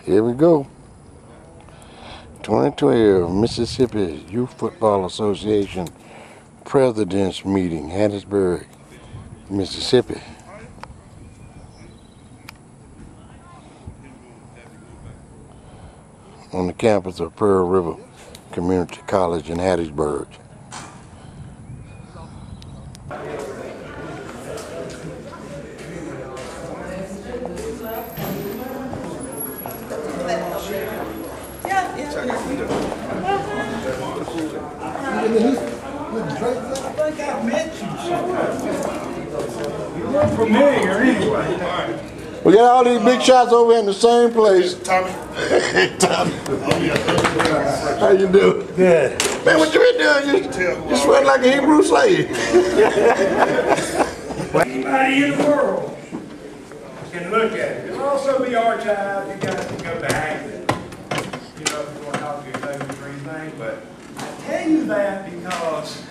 Here we go. 2012 Mississippi Youth Football Association President's Meeting, Hattiesburg, Mississippi. On the campus of Pearl River Community College in Hattiesburg. Familiar anyway. We got all these big shots over here in the same place. Tommy. Hey, Tommy. How you doing? Good. Man, what you been doing? You sweating like a Hebrew slave. Anybody in the world can look at it. It'll also be archived. You guys can go back and, you know, if you want to talk to your notes or anything. But I tell you that because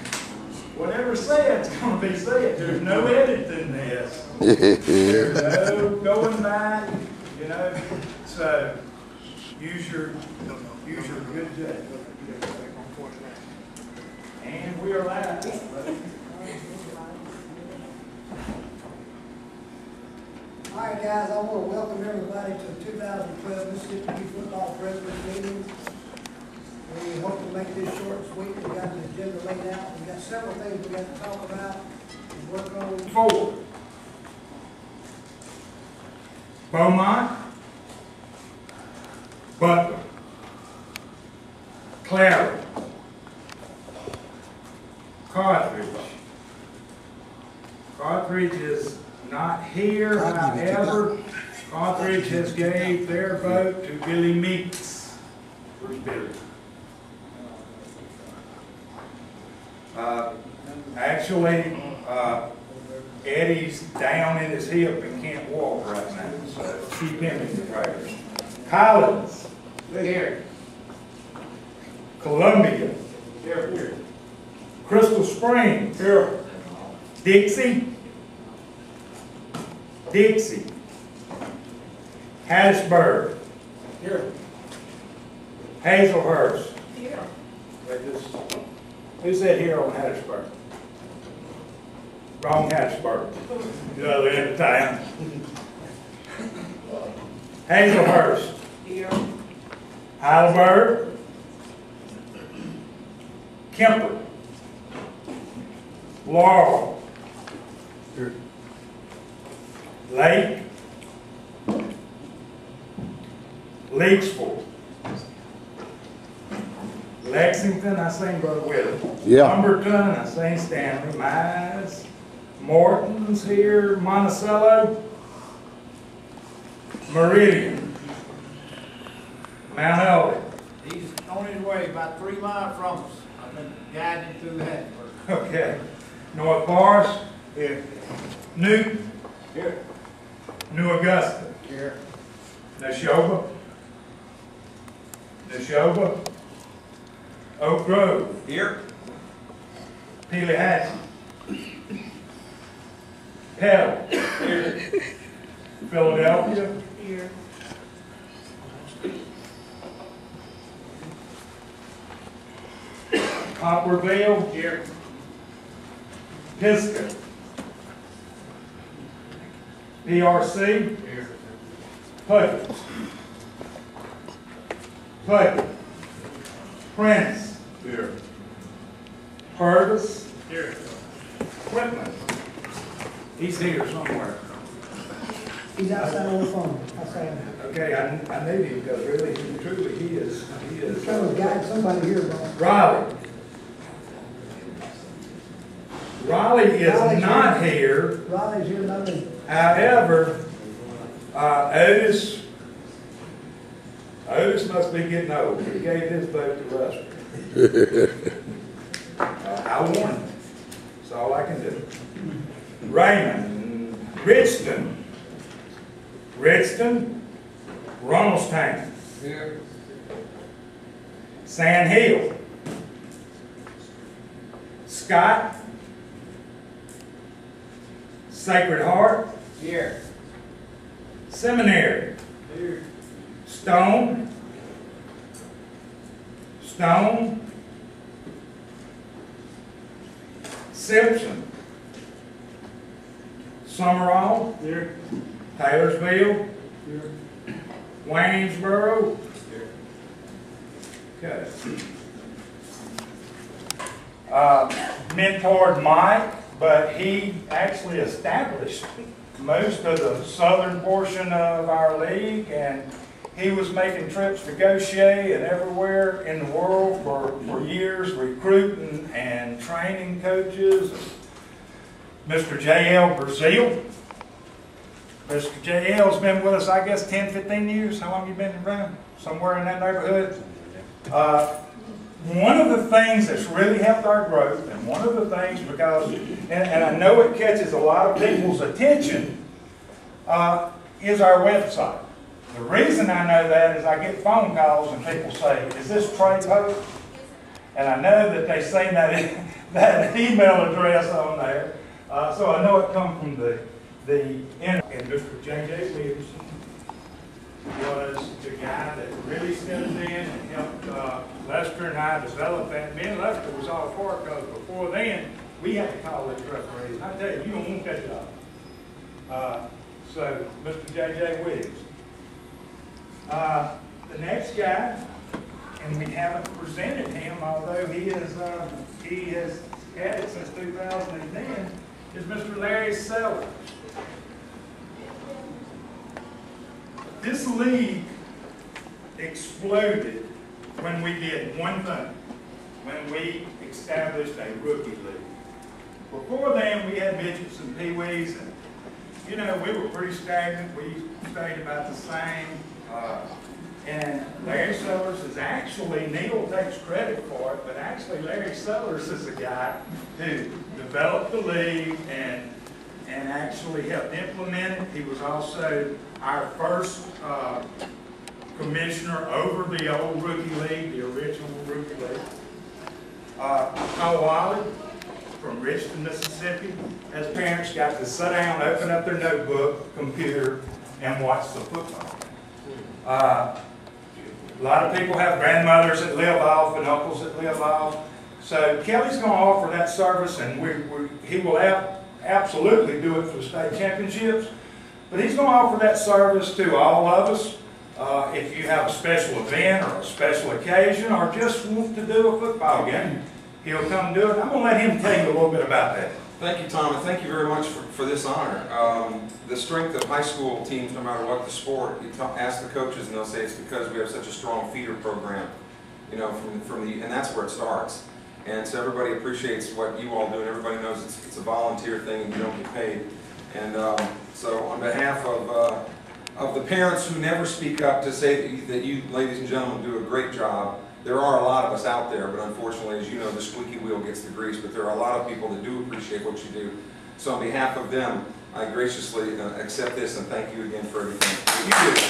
whatever's said is going to be said. There's no editing this. There's no going back, you know. So use your good judgment. And we are live. All right, guys, I want to welcome everybody to the 2012 Mississippi Youth Football President's Meeting. We hope to make this short and sweet. We got the agenda laid out. We got several things we got to talk about and work on. Forward. Beaumont, Butler, Clary, Carthage. Carthage is not here, however, Carthage has gave their vote to Billy Meeks. Where's Billy? Actually, Eddie's down in his hip and can't walk right now, so keep him in your prayers. Collins. Here. Columbia. Here. Crystal Springs. Here. Dixie. Hattiesburg. Here. Hazelhurst. Here. Who said here on Hattiesburg? Wrong Hattiesburg. The other end of town. Hazelhurst. Here. Heidelberg. Kemper. Laurel. Here. Lake. Leaksville. Lexington, I seen Brother Willard. Yeah. Lumberton, I seen Stanley. Mize. Morton's here. Monticello. Meridian. Mount Elder. He's on his way about 3 miles from us. I've been guiding through that. Okay. North Forest. Here. Newton. Here. New Augusta. Here. Neshoba. Oak Grove. Here. Peleahatchie. Pell. Here. Philadelphia. Here. Poplarville. Here. Pisgah. PRC. Here. Puckett. Prince. Here. Purvis. Here. Whitman. He's here somewhere. He's outside on the phone. Outside. Okay, I need him because really, truly, he is. He's trying to guide somebody here, bro. Riley is not here. Riley's here, not me. However, Otis must be getting old. He gave his vote to Russell. I won him. That's all I can do. Raymond, Richton, Runnelstown. Here. Sand Hill. Scott. Sacred Heart. Here. Seminary. Here. Stone. Stone. Simpson. Summerall. Here. Taylorsville. Here. Waynesboro. Here. Okay. Mentored Mike, but he actually established most of the southern portion of our league, and he was making trips to Gaucher and everywhere in the world for years, recruiting and training coaches. Mr. J.L. Brazil. Mr. J.L.'s been with us, I guess, 10, 15 years. How long have you been around? Somewhere in that neighborhood? One of the things that's really helped our growth, and one of the things, because, and I know it catches a lot of people's attention, is our website. The reason I know that is I get phone calls and people say, "Is this Trey Pope?" And I know that they say that email address on there, so I know it comes from the and Mr. J.J. Williamson was the guy that really stepped in and helped Lester and I develop that. Me and Lester was all for it, because before then, we had to call these referees. I tell you, you don't want that job. So, Mr. J.J. Williams. The next guy, and we haven't presented him, although he has had it since 2010, is Mr. Larry Sellers. This league exploded when we did one thing, when we established a rookie league. Before then, we had midgets and peewees, and you know, we were pretty stagnant. We stayed about the same. And Larry Sellers is actually, Neil takes credit for it, but actually Larry Sellers is the guy who developed the league and actually helped implement it. He was also our first commissioner over the old rookie league, the original rookie league. Paul Wiley from Richmond, Mississippi, as parents got to sit down, open up their notebook, computer, and watch the football. A lot of people have grandmothers that live off and uncles that live off. So Kelly's going to offer that service, and he will absolutely do it for the state championships. But he's going to offer that service to all of us. If you have a special event or a special occasion, or just want to do a football game, he'll come do it. I'm going to let him tell you a little bit about that. Thank you, Tom, and thank you very much for this honor. The strength of high school teams, no matter what the sport, you ask the coaches and they'll say it's because we have such a strong feeder program, you know, and that's where it starts. And so everybody appreciates what you all do, and everybody knows it's a volunteer thing and you don't get paid. And so on behalf of the parents who never speak up to say that you, ladies and gentlemen, do a great job. There are a lot of us out there, but unfortunately, as you know, the squeaky wheel gets the grease, but there are a lot of people that do appreciate what you do. So on behalf of them, I graciously accept this and thank you again for everything you do.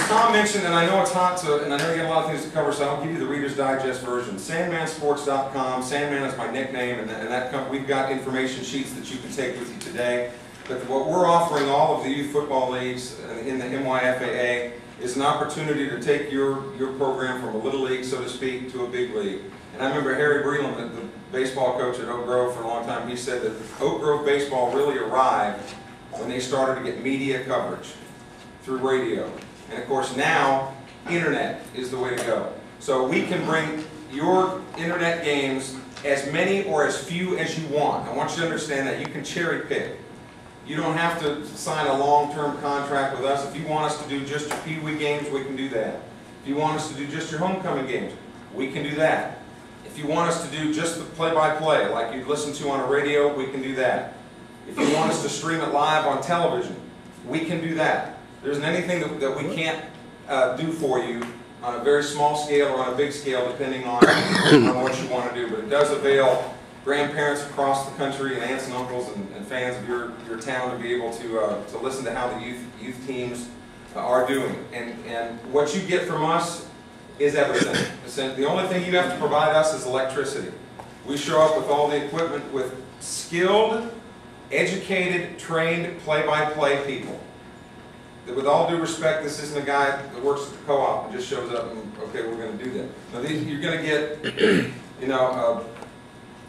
Tom mentioned, and I know it's hot, and I know you got a lot of things to cover, so I'll give you the Reader's Digest version. SandmanSports.com. Sandman is my nickname, and we've got information sheets that you can take with you today. But what we're offering all of the youth football leagues in the MYFA is an opportunity to take your program from a little league, so to speak, to a big league. And I remember Harry Breland, the baseball coach at Oak Grove for a long time, he said that Oak Grove baseball really arrived when they started to get media coverage through radio. And of course now, internet is the way to go. So we can bring your internet games as many or as few as you want. I want you to understand that you can cherry pick. You don't have to sign a long-term contract with us. If you want us to do just your Pee Wee games, we can do that. If you want us to do just your homecoming games, we can do that. If you want us to do just the play-by-play, like you'd listen to on a radio, we can do that. If you want us to stream it live on television, we can do that. There isn't anything that we can't do for you on a very small scale or on a big scale, depending on what you want to do. But it does avail grandparents across the country and aunts and uncles and fans of your town to be able to listen to how the youth teams are doing. And what you get from us is everything. The only thing you have to provide us is electricity. We show up with all the equipment with skilled, educated, trained play-by-play people. with all due respect, this isn't a guy that works at the co-op and just shows up and, okay, we're going to do that. Now, you're going to get, you know,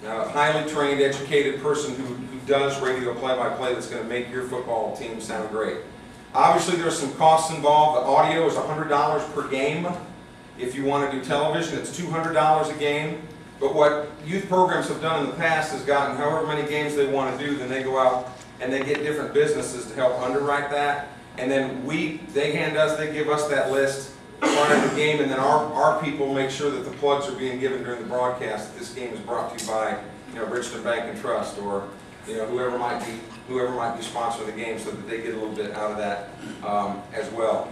a highly trained, educated person who does radio play-by-play that's going to make your football team sound great. Obviously, there's some costs involved. The audio is $100 per game. If you want to do television, it's $200 a game. But what youth programs have done in the past is gotten however many games they want to do, then they go out and they get different businesses to help underwrite that. And then they give us that list prior to the game, and then our people make sure that the plugs are being given during the broadcast. That this game is brought to you by, you know, Richmond Bank and Trust, or, you know, whoever might be sponsoring the game, so that they get a little bit out of that as well.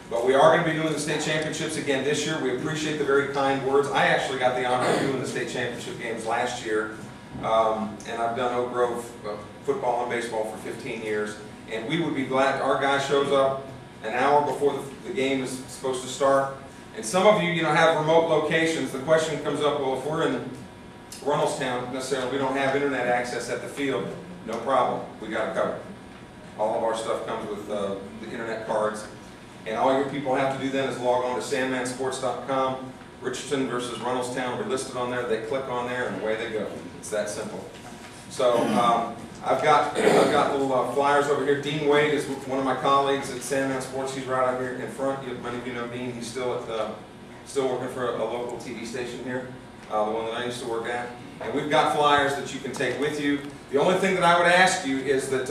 But we are going to be doing the state championships again this year. We appreciate the very kind words. I actually got the honor of doing the state championship games last year, and I've done Oak Grove football and baseball for 15 years. And we would be glad, our guy shows up an hour before the game is supposed to start. And some of you, have remote locations. The question comes up, well, if we're in Runnelstown, necessarily, we don't have internet access at the field, no problem. We got it covered. All of our stuff comes with the internet cards. And all your people have to do then is log on to sandmansports.com. Richardson versus Runnelstown, we're listed on there. They click on there and away they go. It's that simple. So I've got little flyers over here. Dean Wade is one of my colleagues at Sandman Sports. He's right out here in front. Many of you know Dean. He's still working for a local TV station here, the one that I used to work at. And we've got flyers that you can take with you. The only thing that I would ask you is that,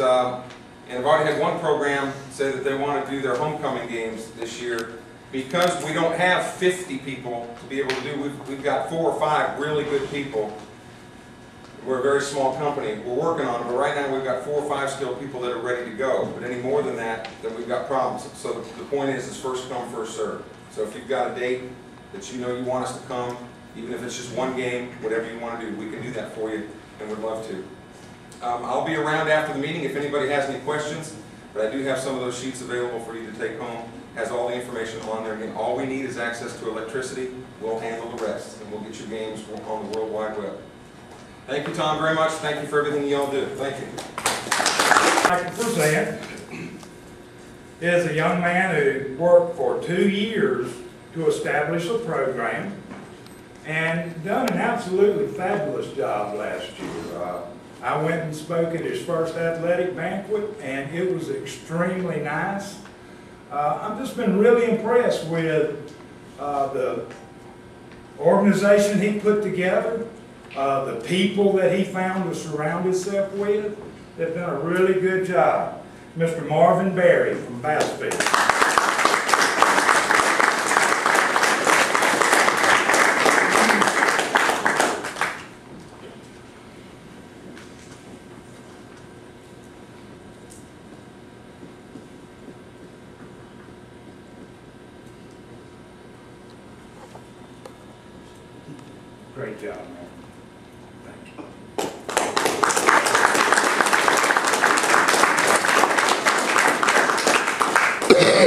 and I've already had one program say that they want to do their homecoming games this year. Because we don't have 50 people to be able to do, we've got 4 or 5 really good people. We're a very small company. We're working on it, but right now we've got 4 or 5 skilled people that are ready to go. But any more than that, then we've got problems. So the point is first come, first serve. So if you've got a date that you want us to come, even if it's just one game, whatever you want to do, we can do that for you, and we'd love to. I'll be around after the meeting if anybody has any questions, but I do have some of those sheets available for you to take home. Has all the information on there. Again, all we need is access to electricity. We'll handle the rest, and we'll get your games on the World Wide Web. Thank you, Tom, very much. Thank you for everything y'all do. Thank you. I can present is a young man who worked for 2 years to establish a program and done an absolutely fabulous job last year. I went and spoke at his first athletic banquet, and it was extremely nice. I've just been really impressed with the organization he put together, the people that he found to surround himself with. They've done a really good job. Mr. Marvin Berry from Bassville. Great job, man. Thank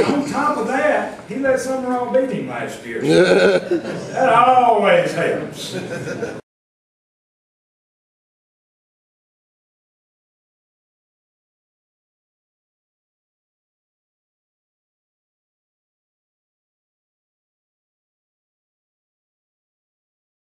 you. On top of that, he let Summerall beat him last year. That always helps.